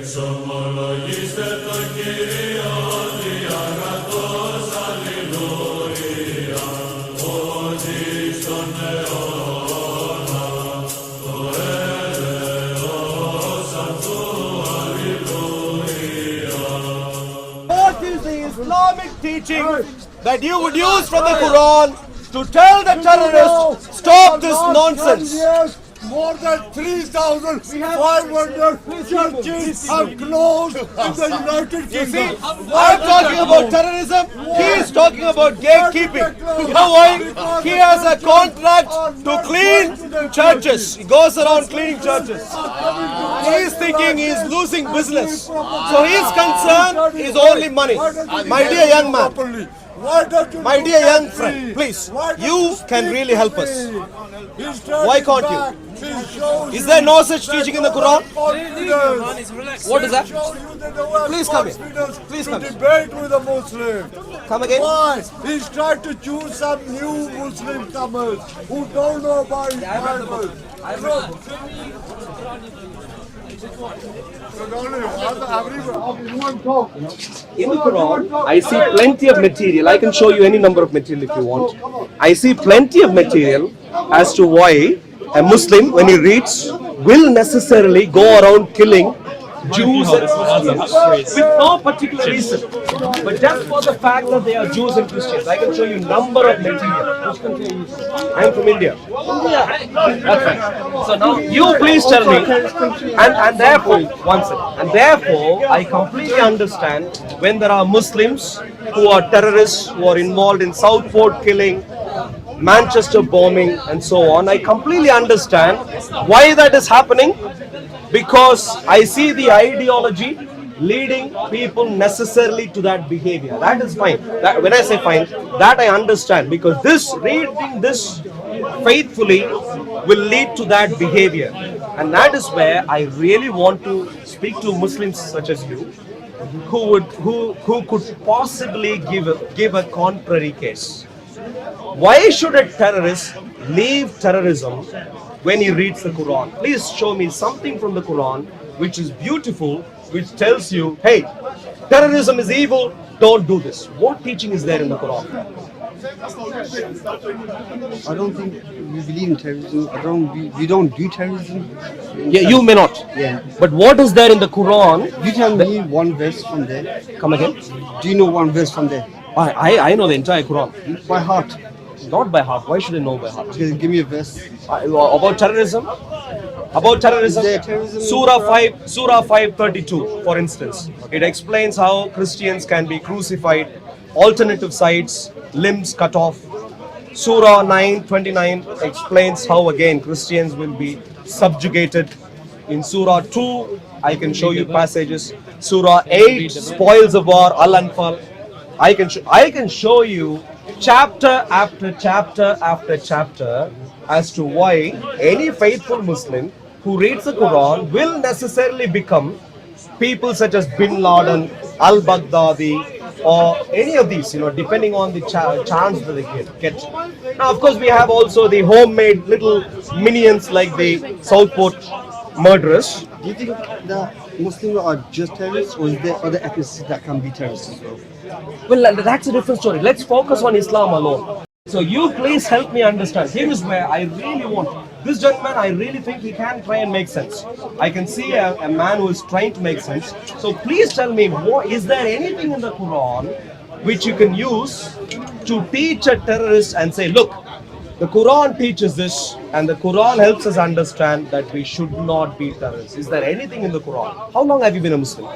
Εξομολογήστε το Κύριο διαγρατός, αλληλούια, ότι στον αιώνα το έλεος αυτού, αλληλούια. What is the Islamic teaching that you would use from the Quran to tell the terrorists, stop this nonsense? More than 3,500 churches have closed in the United Kingdom. I'm talking about terrorism, he is talking about gatekeeping. You know why? He has a contract to clean churches. He goes around cleaning churches. He is thinking he is losing business. So his concern is only money. My dear young man, my dear young friend, please, you can really help us. Why can't you? Is there no such teaching in the Quran? What is that? Please come here. Please come here. Debate with a Muslim. Come again. Why? He's trying to choose some new Muslim comers who don't know about his Bible. In the Quran, I see plenty of material. I can show you any number of material if you want. I see plenty of material as to why a Muslim, when he reads, will necessarily go around killing Jews and Christians with no particular reason, but just for the fact that they are Jews and Christians. I can show you number of material. I am from India. That's right. So now you please tell me, and therefore, one second, and therefore I completely understand when there are Muslims who are terrorists, who are involved in Southport killing, Manchester bombing and so on. I completely understand why that is happening, because I see the ideology leading people necessarily to that behavior. That is fine. That, when I say fine, that I understand, because reading this faithfully will lead to that behavior, and that is where I really want to speak to Muslims such as you, who could possibly give a contrary case. Why should a terrorist leave terrorism when he reads the Quran? Please show me something from the Quran which is beautiful, which tells you, hey, terrorism is evil, don't do this. What teaching is there in the Quran? I don't think we believe in terrorism. We don't do terrorism. Yeah, you may not. Yeah. But what is there in the Quran? You tell me one verse from there. Come again? Do you know one verse from there? I know the entire Quran. By heart. Not by heart. Why should I know by heart? Give me a verse. About terrorism? About terrorism? Is there terrorism in Surah 532, for instance. It explains how Christians can be crucified, alternative sides, limbs cut off. Surah 9:29 explains how again Christians will be subjugated. In Surah 2, I can show you passages. Surah 8, spoils of war, Al-Anfal. I can show you chapter after chapter after chapter as to why any faithful Muslim who reads the Quran will necessarily become people such as Bin Laden, Al-Baghdadi, or any of these, depending on the chance that they get. Now, of course, we have also the homemade little minions like the Southport murderers. Do you think the Muslims are just terrorists, or is there other ethnicities that can be terrorists as well? Well, that's a different story. Let's focus on Islam alone. So you please help me understand. Here is where I really want. This gentleman, I really think he can try and make sense. I can see a man who is trying to make sense. So please tell me, is there anything in the Quran which you can use to teach a terrorist and say, look, the Quran teaches this, and the Quran helps us understand that we should not be terrorists. Is there anything in the Quran? How long have you been a Muslim?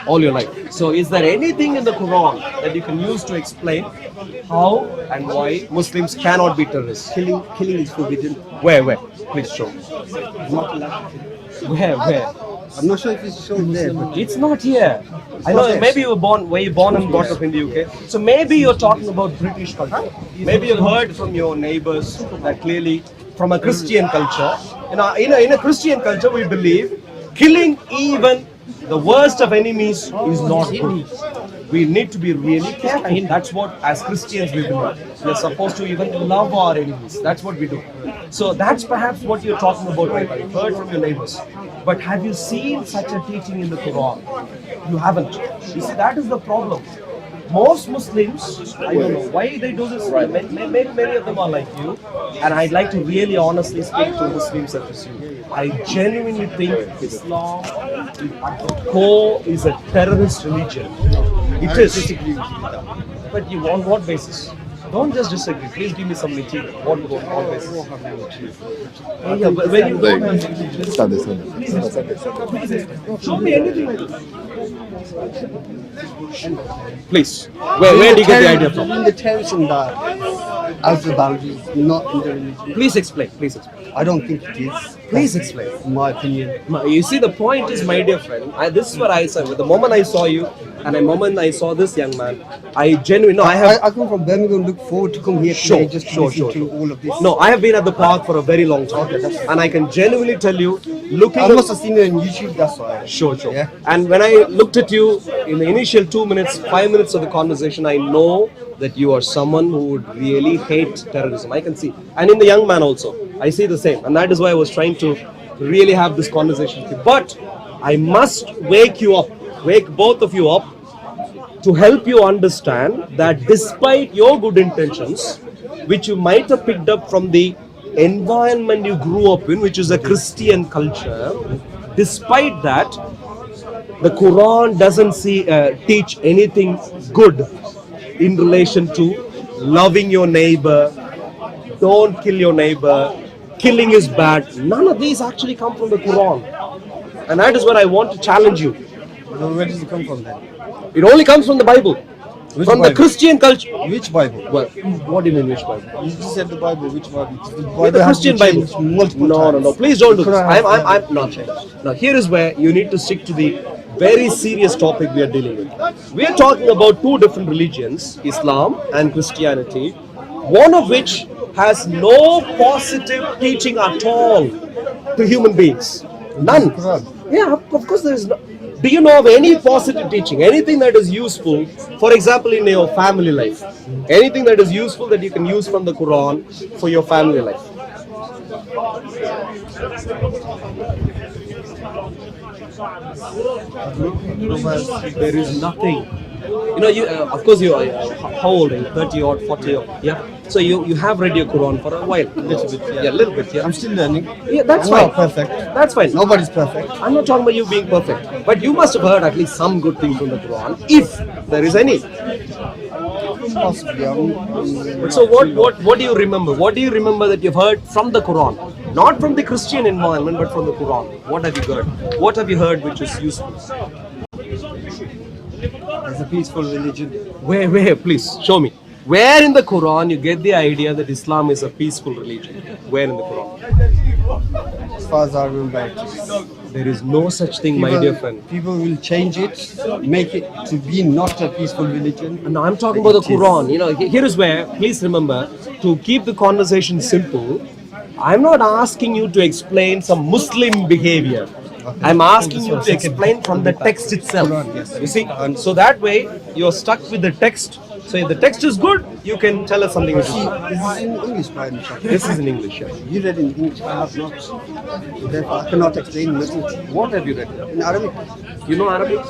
All your life. So is there anything in the Quran that you can use to explain how and why Muslims cannot be terrorists? Killing is forbidden. Where? Please show. Not allowed. Where? I'm not sure if it's shown there, but It's not here. I know that maybe you were born and brought up in the UK. So maybe you're talking about British culture. Maybe you've heard from your neighbors that clearly from a Christian culture. In a Christian culture, we believe killing even the worst of enemies is not good. We need to be really careful. That's what, as Christians, we do. We're supposed to even love our enemies. That's what we do. So that's perhaps what you're talking about right now. You've heard from your neighbors. But have you seen such a teaching in the Quran? You haven't. You see, that is the problem. Most Muslims, I don't know why they do this. Many of them are like you, and I'd like to really honestly speak to Muslims such as you. I genuinely think Islam at the core is a terrorist religion. It is. But you on what basis? Don't just disagree. Please give me some material. What basis? Yeah, but when you don't have show me anything like this. Please. Where do you get the idea from? In the terrorism that as the boundaries, not in the religion. Please explain. Please explain. I don't think it is. Please explain. In my opinion. You see, the point is, my dear friend, this is what I said. The moment I saw you, and the moment I saw this young man, I genuinely, I come from Birmingham, look forward to come here today just to listen to all of this. No, I have been at the park for a very long time. And I can genuinely tell you, I must have seen it on YouTube, that's why. Sure. Yeah. And when I looked at you in the initial 2 minutes, 5 minutes of the conversation, I know that you are someone who would really hate terrorism. I can see. And in the young man also, I see the same. And that is why I was trying to really have this conversation with you. But I must wake both of you up to help you understand that despite your good intentions, which you might have picked up from the environment you grew up in, which is a Christian culture, despite that, the Quran doesn't teach anything good in relation to loving your neighbor, don't kill your neighbor, killing is bad. None of these actually come from the Quran. And that is what I want to challenge you. Where does it come from then? It only comes from the Bible. Which from Bible? The Christian culture. Which Bible? Well, what do you mean which Bible? You just said the Bible. Which Bible? The Christian Bible. No. Please don't do this. I'm not. Now here is where you need to stick to the very serious topic we are dealing with. We are talking about two different religions, Islam and Christianity, one of which has no positive teaching at all to human beings. None. Yeah, of course there is no. Do you know of any positive teaching? Anything that is useful, for example, in your family life? Anything that is useful that you can use from the Quran for your family life? There is nothing. You know, of course, you are how old are you? 30 or 40 or yeah. So you have read your Quran for a while. Little bit, yeah. Yeah, a little bit. Yeah. I'm still learning. Yeah, that's I'm fine. not perfect. That's fine. Nobody's perfect. I'm not talking about you being perfect, but you must have heard at least some good things from the Quran, if there is any. Possibly. So what do you remember? What do you remember that you've heard from the Quran? Not from the Christian environment, but from the Quran. What have you heard? What have you heard which is useful? It's a peaceful religion. Where? Please show me. Where in the Quran you get the idea that Islam is a peaceful religion? Where in the Quran? As far as I remember it is. There is no such thing, my dear friend. People will change it, make it to be not a peaceful religion. No, I'm talking about the Quran. You know, here is where, please remember, to keep the conversation simple, I'm not asking you to explain some Muslim behavior. I'm asking you to explain from the text itself. You see, and so that way you're stuck with the text. So if the text is good, you can tell us something which is good. This is in English, by any chance? This is in English, yeah. You read in English, I have not. Therefore, I cannot explain nothing. What have you read? In Arabic. You know Arabic?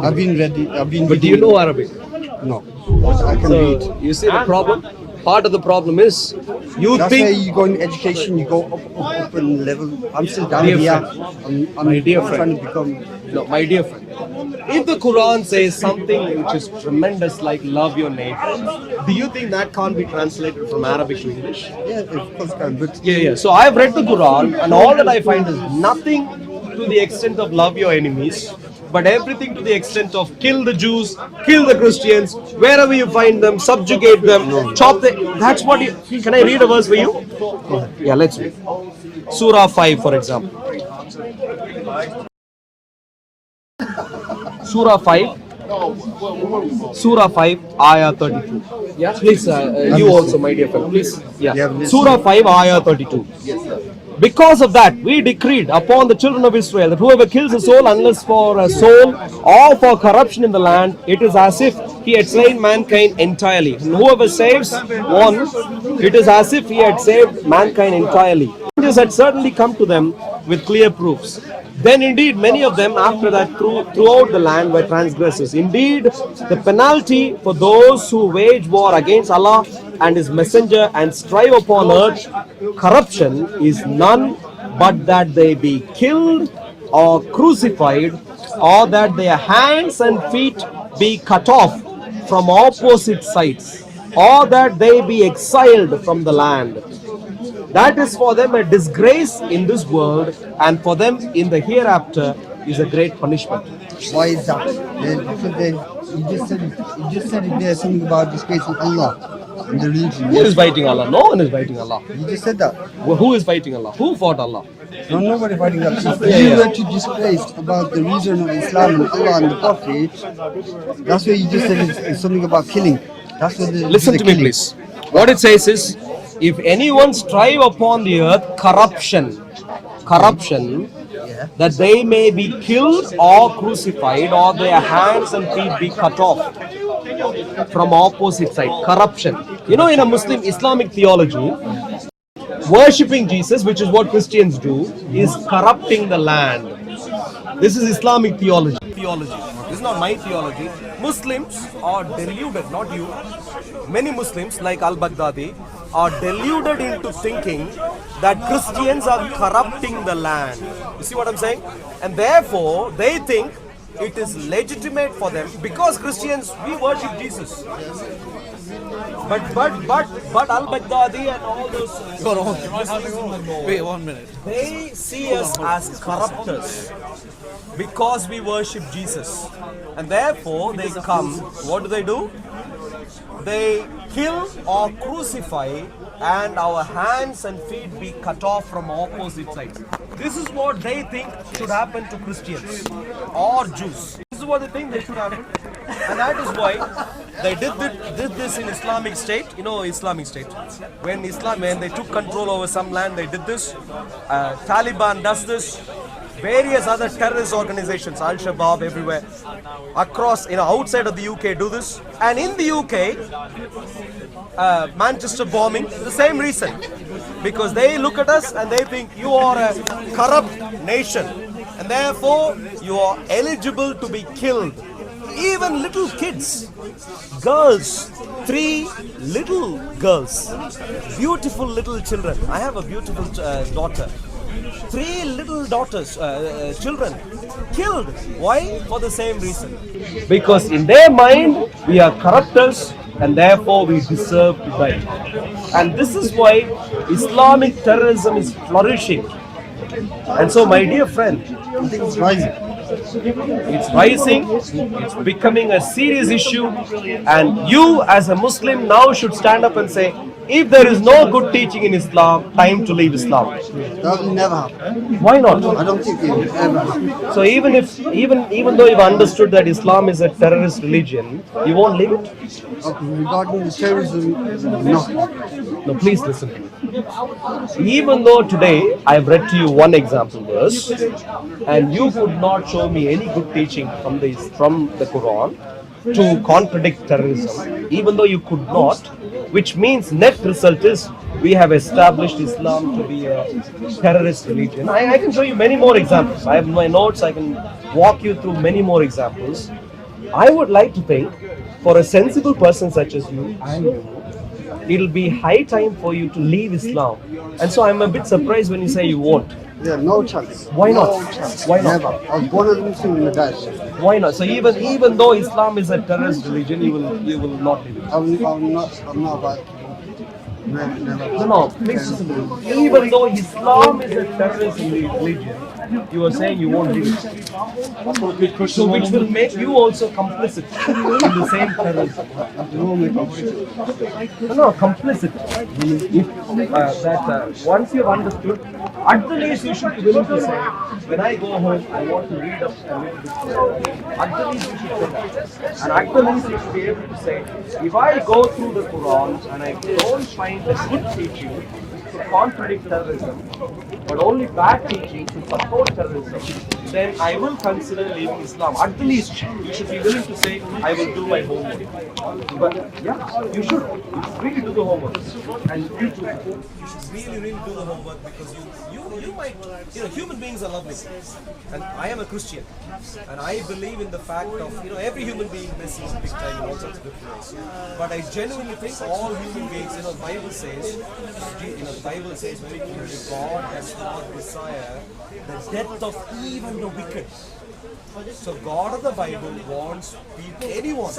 I've been ready. But do you know Arabic? No. But I can read. So you see the problem? Part of the problem is you That's think. why you go in education, you go up in level. I'm still down Dear here. friend. I'm My dear trying friend. to become. No, my dear friend. If the Quran says something which is tremendous like love your neighbor, do you think that can't be translated from Arabic to English? Yeah, of course, can. But Yeah. So I've read the Quran and all that I find is nothing to the extent of love your enemies, but everything to the extent of kill the Jews, kill the Christians, wherever you find them, subjugate them, chop them. That's what you. Can I read a verse for you? Yeah, let's read. Surah 5, for example. Surah 5. Surah 5, Ayah 32. Yeah, please, you also, my dear friend, please. Yeah. Surah 5, Ayah 32. Yes, sir. Because of that, we decreed upon the children of Israel that whoever kills a soul unless for a soul or for corruption in the land, it is as if he had slain mankind entirely. And whoever saves one, it is as if he had saved mankind entirely. Angels had certainly come to them, with clear proofs. Then indeed many of them after that throughout the land were transgressors. Indeed, the penalty for those who wage war against Allah and His Messenger and strive upon earth corruption is none but that they be killed or crucified, or that their hands and feet be cut off from opposite sides, or that they be exiled from the land. That is for them a disgrace in this world, and for them in the hereafter is a great punishment. Why is that? You just said there's something about disgracing Allah in the religion. Who is fighting Allah? No one is fighting Allah. You just said that. Well, who is fighting Allah? Who fought Allah? No, nobody fighting Allah. If you were to disgrace about the religion of Islam and Allah and the Prophet, that's what you just said it's something about killing. That's what the Listen to me, please. What it says is, if anyone strive upon the earth corruption, that they may be killed or crucified, or their hands and feet be cut off from opposite side. Corruption. You know, in a Muslim Islamic theology, worshipping Jesus, which is what Christians do, is corrupting the land. This is Islamic theology. This is not my theology. Muslims are deluded, not you. Many Muslims like al-Baghdadi are deluded into thinking that Christians are corrupting the land. You see what I'm saying? And therefore, they think it is legitimate for them, because Christians, we worship Jesus. But al-Baghdadi and all those Wait 1 minute. they see us as corruptors because we worship Jesus. And therefore they come, what do? They kill or crucify, and our hands and feet be cut off from opposite sides. This is what they think should happen to Christians or Jews. This is what they think they should happen. And that is why they did this in Islamic State. You know Islamic State. When they took control over some land, they did this. Taliban does this. Various other terrorist organizations, Al-Shabaab everywhere, across, outside of the UK do this. And in the UK, Manchester bombing, the same reason. Because they look at us and they think you are a corrupt nation, and therefore you are eligible to be killed. Even little kids, girls, 3 little girls, beautiful little children. I have a beautiful daughter. 3 little daughters, children, killed. Why? For the same reason. Because in their mind, we are corruptors, and therefore we deserve to die. And this is why Islamic terrorism is flourishing. And so, my dear friend, I think it's rising. it's rising, it's becoming a serious issue, and you as a Muslim now should stand up and say, if there is no good teaching in Islam, time to leave Islam. That will never happen. Why not? I don't think it will ever happen. So even though you've understood that Islam is a terrorist religion, you won't leave it? Okay, regarding the terrorism, no. No, please listen to me. Even though today I've read to you one example verse, and you could not show me any good teaching from the Quran to contradict terrorism, even though you could not, which means net result is we have established Islam to be a terrorist religion. I can show you many more examples. I have my notes, I can walk you through many more examples. I would like to think, for a sensible person such as you and you, it'll be high time for you to leave Islam. And so I'm a bit surprised when you say you won't. Yeah, no chance. Why not? No chance. Why not? Never. I was born as a Muslim and I died. Why not? So even though Islam is a terrorist religion, you will not leave it. I'm not about never. No, please listen to me. Even though Islam is a terrorist religion, you are saying you won't leave it. So which will make you also complicit in the same terrorism. No, complicit. If once you've understood, at the least you should be willing to say, when I go home, I want to read up a little bit. At the least you should say that. And at the least you should be able to say, if I go through the Quran and I don't find a good teaching, to contradict terrorism, but only bad teaching to support terrorism, then I will consider leaving Islam. At the least, you should be willing to say, I will do my homework. But yeah, you should really do the homework. And you too. You should really do the homework, because you might, human beings are lovely. And I am a Christian. And I believe in the fact of, every human being messes big time in all sorts of different ways. But I genuinely think all human beings, the Bible says, very clearly, God does not desire the death of even the wicked. So God of the Bible wants people, anyone,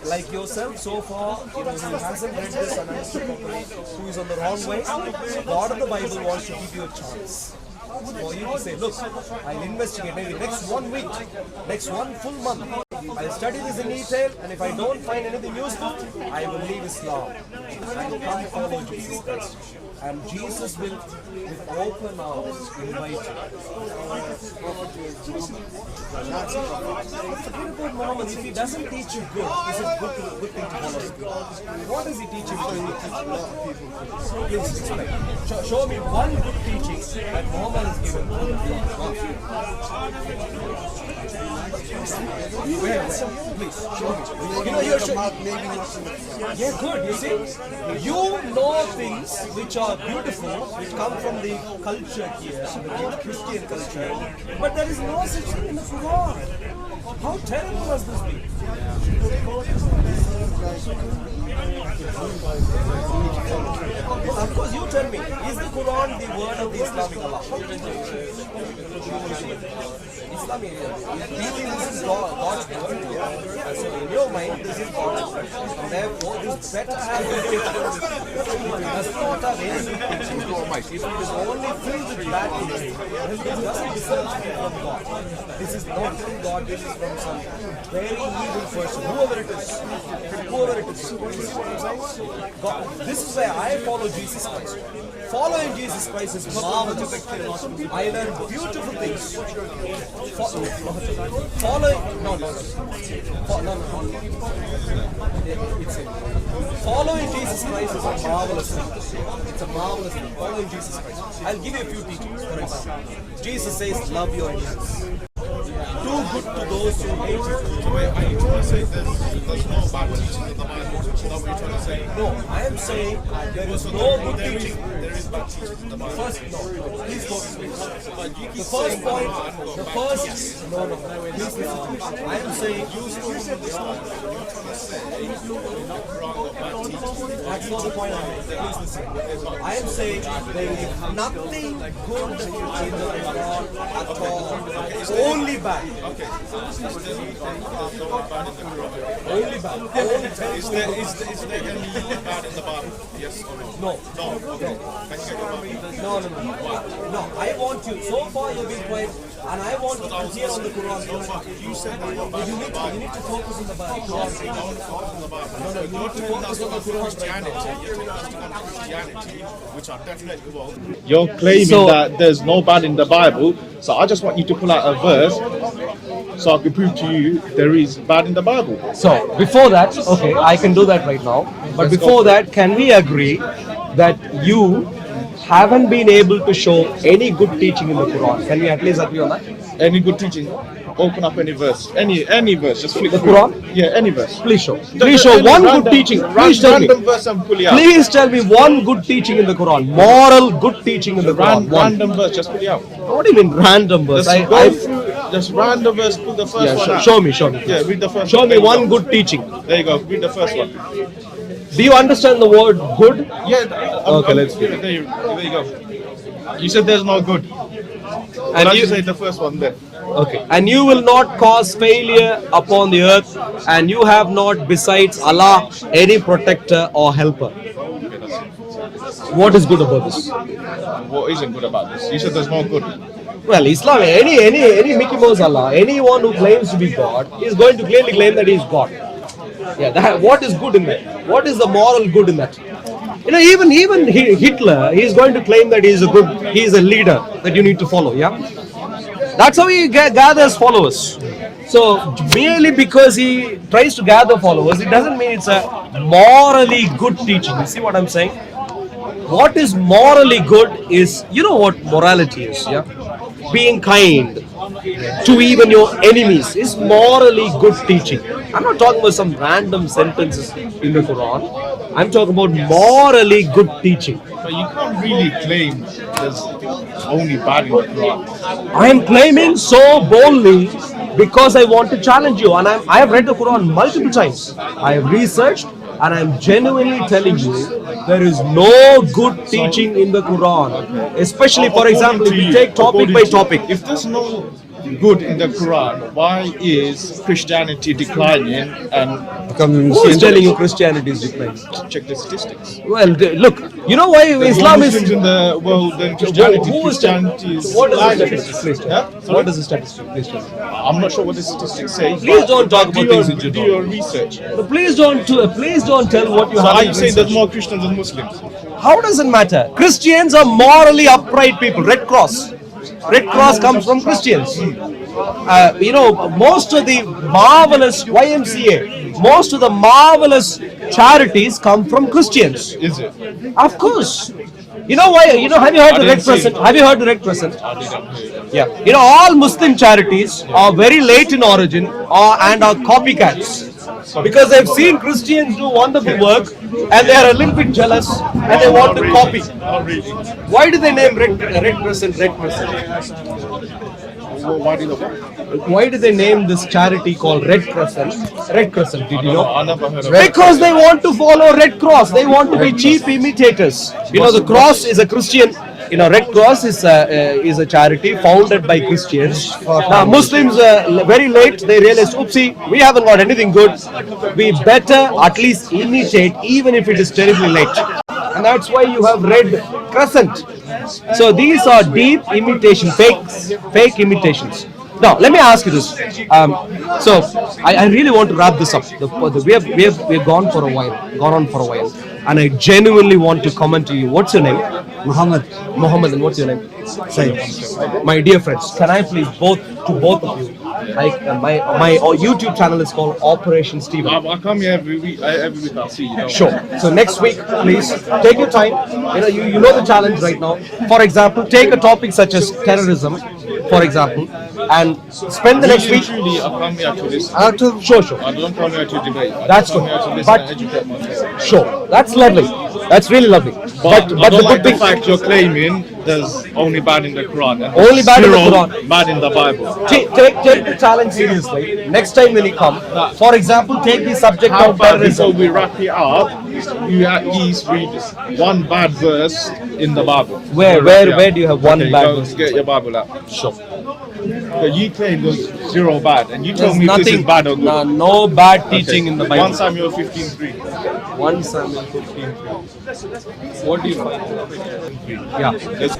like yourself so far, who hasn't read this and understood properly, who is on the wrong way, God of the Bible wants to give you a chance. For you to say, look, I'll investigate maybe next 1 week, next 1 full month. I'll study this in detail, and if I don't find anything useful, I will leave Islam and come follow Jesus Christ. And Jesus will, with open arms, invite you. Forget about Muhammad. If he doesn't teach you good, this is good thing to follow. What does he teach you? Please explain. Show me one good teaching that Muhammad has given. Where? Please, show me. Yeah, good. You see, you know things which are beautiful, which come from the culture here, the Christian culture, but there is no such thing in the Quran. How terrible must this be? Of course, you tell me, is the Quran the word of the Islamic Allah? Islamic, this is God's word. So in your mind, this is God's word. And therefore, this better have been taken. It does not have any good teaching. If it is only filled with bad teaching, then it doesn't deserve to be from God. This is not from God, this is from some very evil person, whoever it is. Whoever it is. You see what I'm saying? God, this is where I follow Jesus Christ. Following Jesus Christ is marvelous. I learned beautiful things. Following Jesus Christ is a marvelous thing. It's a marvelous thing. Following Jesus Christ. I'll give you a few teachings. For example, Jesus says, love your enemies. Do good to those who hate you. Are you trying to say there's no bad teaching in the Bible? Is that what you're trying to say? No, I am saying there is no good teaching. There is bad teaching in the Bible. First, no, please focus. The first point, please listen. I am saying that's not the point I'm making. Please listen. I am saying there is nothing good in the Quran at all. Only bad. Okay. Only bad. Is there any bad in the Bible? Yes or no? No. No. Okay. Can you get your Bible? No. I want you. So far you've been quiet, and I want you to hear on the Quran. You said that you're bad You in the need Bible. to focus on the Bible. Don't focus on the Bible. No, you need to focus on the Quran right now. You're taking on Christianity, which are definitely wrong. You're claiming that there's no bad in the Bible, so I just want you to pull out a verse so I can prove to you there is bad in the Bible. So, before that, okay, I can do that right now. But before that, can we agree that you haven't been able to show any good teaching in the Quran? Can we at least agree on that? Any good teaching? Open up any verse. Any verse. Just flick The through. Quran? Yeah, any verse. Please show. Just Please show any one random- good teaching. Please tell me. Random verse and pull it out. Please tell me one good teaching in the Quran. Moral good teaching in the Quran. One. Random verse, just pull it out. What do you mean random verse? Just go through, just random verse, pull the first one out. Show me. Yeah, read the first Show one. me There you one go. good teaching. There you go, read the first one. Do you understand the word good? Yeah, Okay, let's do it. There you go. You said there's no good. And And you- you say the first one there. Okay. And you will not cause failure upon the earth, and you have not, besides Allah, any protector or helper. What is good about this? What isn't good about this? You said there's no good. Well, Islam, any Mickey Mouse Allah, anyone who claims to be God is going to clearly claim that he is God. Yeah, what is good in that? What is the moral good in that? Even Hitler, he is going to claim that he is a leader that you need to follow. Yeah, that's how he gathers followers. So merely because he tries to gather followers, it doesn't mean it's a morally good teaching. You see what I'm saying? what is morally good is, you know what morality is, yeah? Being kind to even your enemies is morally good teaching. I'm not talking about some random sentences in the Quran. I'm talking about morally good teaching. But you can't really claim there's only bad in the Quran. I am claiming so boldly because I want to challenge you, and I have read the Quran multiple times. I have researched, and I am genuinely telling you there is no good teaching in the Quran. Especially, for example, if you take topic by topic. If there's no good in the Quran, why is Christianity declining and Who is telling you Christianity is declining? check the statistics? Well, look, you know why There's Islam more is. Muslims in the world than Christianity. Who is Christianity is What is the declining. statistic? Please tell Yeah? me. What is the statistic? Please tell me. I'm not sure what the statistics say. Please don't talk Do about things which you do don't. your research. No, please don't tell what you So have. are in you saying research. there's more Christians than Muslims? How does it matter? Christians are morally upright people. Red Cross. Red Cross comes from Christians. Most of the marvelous YMCA, most of the marvelous charities come from Christians. Is it? Of course. You know why? Have you heard the didn't Red see Crescent? it. Have you heard the Red Crescent? I didn't hear. Yeah. All Muslim charities are very late in origin and are copycats. Because they've seen Christians do wonderful work and they are a little bit jealous and they want to copy. Not really. Why do they name Red Crescent Red Crescent? Well, why did they? Why do they name this charity called Red Crescent? Red Crescent, did you know? I never heard of it. Because they want to follow Red Cross. They want to be cheap imitators. The cross is a Christian. Red Cross is a charity founded by Christians. Now Muslims very late they realized, oopsie, we haven't got anything good. We better at least imitate, even if it is terribly late. And that's why you have Red Crescent. So these are deep imitation, fake imitations. Now let me ask you this. So I really want to wrap this up. We have gone on for a while, and I genuinely want to comment to you. What's your name? Muhammad, and what's your name? Said. My dear friends, can I please both of you? My YouTube channel is called Operation Steven. I come here every week. Every week I'll see you. Sure. So next week, please take your time. You know the challenge right now. For example, take a topic such as terrorism, for example, and spend the next week. Truly, I come here to listen. Sure. I don't come here to debate. That's come good. here to listen But- and educate myself. Sure. That's lovely. That's really lovely. But I don't like the thing. fact you're claiming there's only bad in the Quran. And Only bad in the zero Quran. Bad in the Bible. Take the challenge seriously. Next time when you come, for example, take the subject How of about before terrorism. we wrap it up, you at least read one bad verse in the Bible. Where do you have one Okay, bad go verse? Get your Bible out. Sure. But you claim there's zero bad, and you There's tell me if this nothing. is bad or good. No bad teaching in the Bible. 1 Samuel 15:3. 1 Samuel 15. What do you find? Yeah. There's-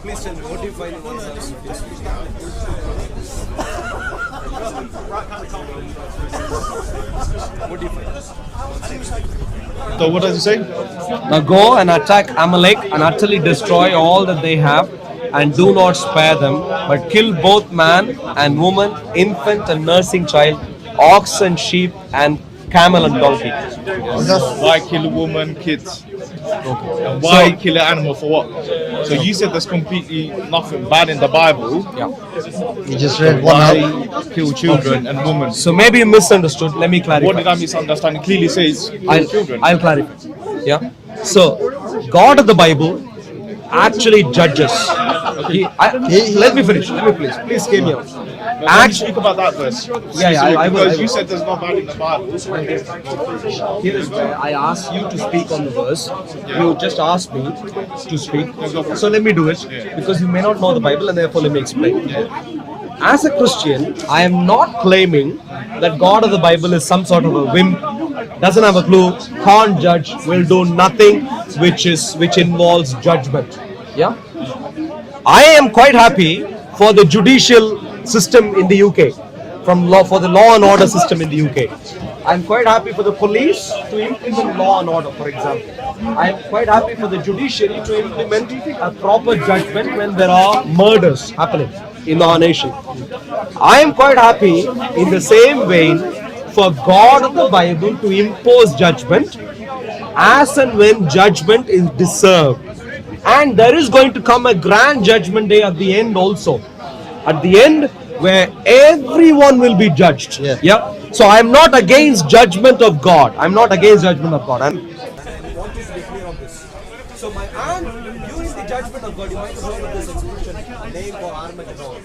Please tell me, what do you find in 1 Samuel 15? What do you find? So what does it say? Now go and attack Amalek and utterly destroy all that they have, and do not spare them, but kill both man and woman, infant and nursing child, ox and sheep, and camel and donkey. Why kill a woman, kids? And why kill an animal for what? So you said there's completely nothing bad in the Bible. Yeah. You just read one Why out. kill children and women? So maybe you misunderstood. Let me clarify. What did I misunderstand? It clearly says kill children. I'll clarify. Yeah. So God of the Bible actually judges. Let me finish. Please hear me out. Let me speak about that verse. Yeah, I will. Because you said there's no bad in the Bible. Here is where I asked you to speak on the verse. You just asked me to speak. So let me do it because you may not know the Bible and therefore let me explain. As a Christian, I am not claiming that God of the Bible is some sort of a wimp, doesn't have a clue, can't judge, will do nothing which involves judgment. Yeah? I am quite happy for the judicial system in the UK, for the law and order system in the UK. I'm quite happy for the police to implement law and order, for example. I'm quite happy for the judiciary to implement a proper judgment when there are murders happening in our nation. I am quite happy in the same vein for God of the Bible to impose judgment as and when judgment is deserved. And there is going to come a grand judgment day at the end also. At the end, where everyone will be judged. Yeah. So I'm not against judgment of God. I'm not against judgment of God. And I want you to be clear on this. So during the judgment of God, you might have heard of this expression, name for Armageddon.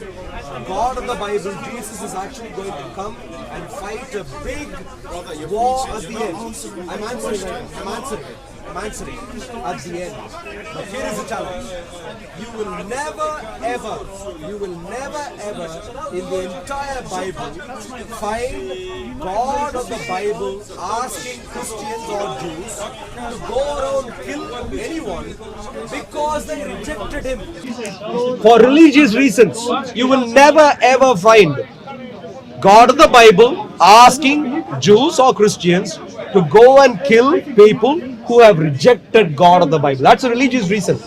God of the Bible, Jesus is actually going to come and fight a big war at the end. I'm answering at the end. But here is the challenge. You will never ever in the entire Bible find God of the Bible asking Christians or Jews to go around kill anyone because they rejected him. For religious reasons, you will never ever find God of the Bible asking Jews or Christians to go and kill people who have rejected God of the Bible. That's a religious reason.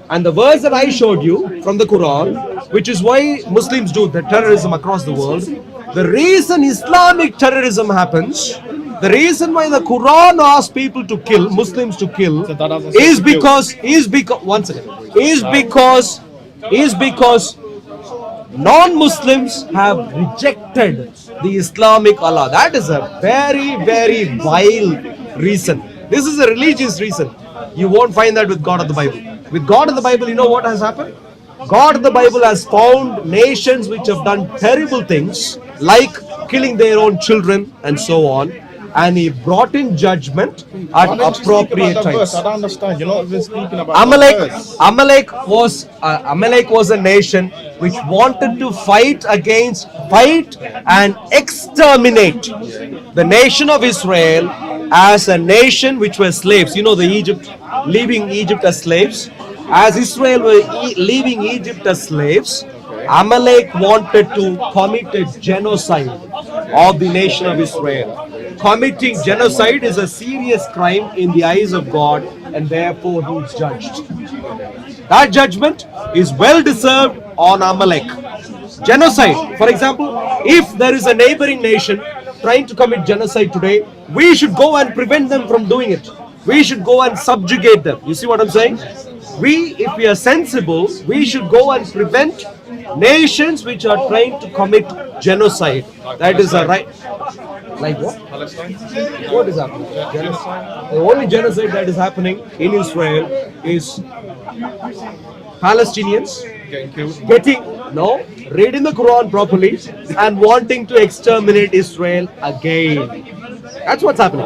And the verse that I showed you from the Quran, which is why Muslims do the terrorism across the world, the reason Islamic terrorism happens, the reason why the Quran asks people to kill, Muslims to kill, is because non-Muslims have rejected the Islamic Allah. That is a very, very vile reason. This is a religious reason. You won't find that with God of the Bible. With God of the Bible, you know what has happened? God of the Bible has found nations which have done terrible things, like killing their own children and so on, and he brought in judgment at appropriate times. I don't understand. You're not even speaking about Amalek was a nation which wanted to fight and exterminate the nation of Israel as a nation which were slaves. You know, leaving Egypt as slaves. As Israel were leaving Egypt as slaves, Amalek wanted to commit a genocide of the nation of Israel. Committing genocide is a serious crime in the eyes of God, and therefore he is judged. That judgment is well deserved on Amalek. Genocide, for example, if there is a neighboring nation trying to commit genocide today, we should go and prevent them from doing it. We should go and subjugate them. You see what I'm saying? If we are sensible, we should go and prevent nations which are trying to commit genocide. That is a right. Like what? Palestine. What is happening? Genocide. The only genocide that is happening in Israel is Palestinians reading the Quran properly and wanting to exterminate Israel again. That's what's happening.